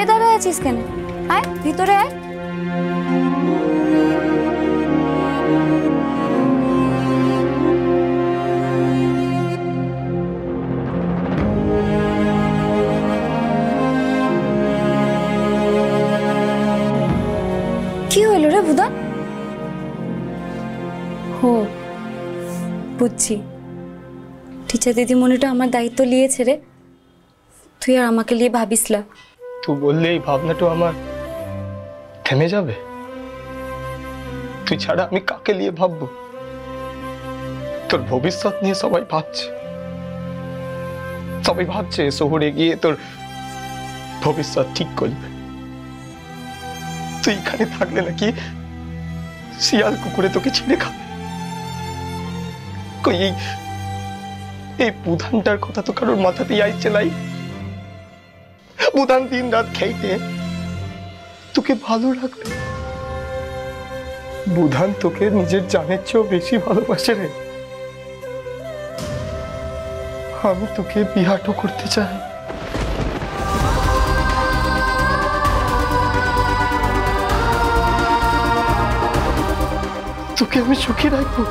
বাইরে দাঁড়ায় আছিস কেন? আয় ভিতরে আয়। কি হইল রে বুধন? হো বুঝছি, টিচার দিদিমণিটা আমার দায়িত্ব নিয়েছে রে। তুই আর আমাকে নিয়ে ভাবিস না। তুই বললে এই ভাবনাটা আমার থেমে যাবে? তুই ছাড়া আমি কাকে নিয়ে ভাববো? তোর ভবিষ্যৎ নিয়ে সবাই ভাবছে, সবাই ভাবছে শহরে গিয়ে তোর ভবিষ্যৎ ঠিক করবে। তুই এখানে থাকলে নাকি শিয়াল কুকুরে তোকে ছিঁড়ে খাবে। কই এই বুধানটার কথা তো কারোর মাথাতেই আইছে লাই। বুধান দিন রাত খেইতে তোকে ভালো রাখবে। বুধান তোকে নিজের জানের চেয়েও বেশি ভালোবাসে রে। আমি তোকে বিহাটো করতে চাই। তোকে আমি সুখী রাখবো।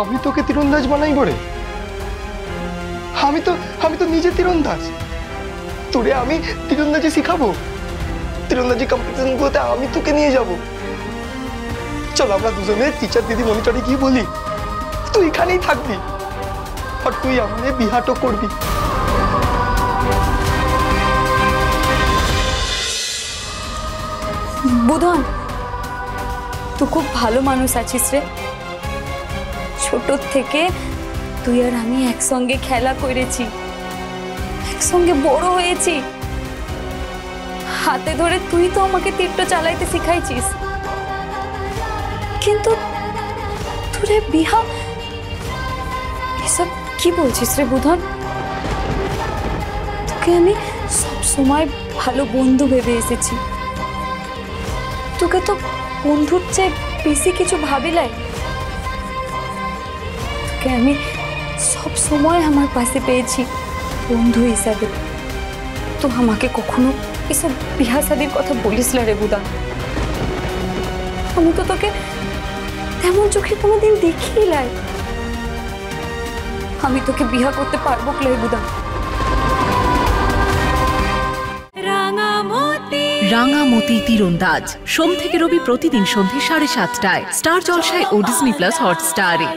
আমি তোকে তীরন্দাজ বানাই বলে? আমি তো নিজে তীরন্দাজ। তোরে আমি তীরন্দাজি শিখাবো। তীরন্দাজি কম্পিটিশন গুলোতে আমি তোকে নিয়ে যাব। চল আমরা দুজনে টিচার দিদি মনিটরে গিয়ে বলি তুই এখানেই থাকবি আর তুই আমাদের বিহাটো করবি। বুধন, তুই খুব ভালো মানুষ আছিস রে। ছোট থেকে তুই আর আমি একসঙ্গে খেলা করেছি, একসঙ্গে বড় হয়েছি। হাতে ধরে তুই তো আমাকে তীরটা চালাইতে শিখাইছিস। কিন্তু তোরে বিহা, এসব কি বলছিস রে বুধন? তোকে আমি সব সময় ভালো বন্ধু ভেবে এসেছি। তোকে তো বন্ধুর চেয়ে বেশি কিছু ভাবিলাই। তোকে আমি সব সময় আমার পাশে পেয়েছি বন্ধু হিসাবে। তো আমাকে কখনো এসব বিহা শাদির কথা বলিস না রে বুধন। আমি তো তোকে তেমন চোখে কোনোদিন দেখিই লাই। আমি তোকে বিহা করতে পারবো ক্লাই বুধন। রাঙামতি তীরন্দাজ সোম থেকে রবি প্রতিদিন সন্ধ্যে 7:30টায় স্টার জলসায় ও ডিজনি প্লাস হটস্টারে।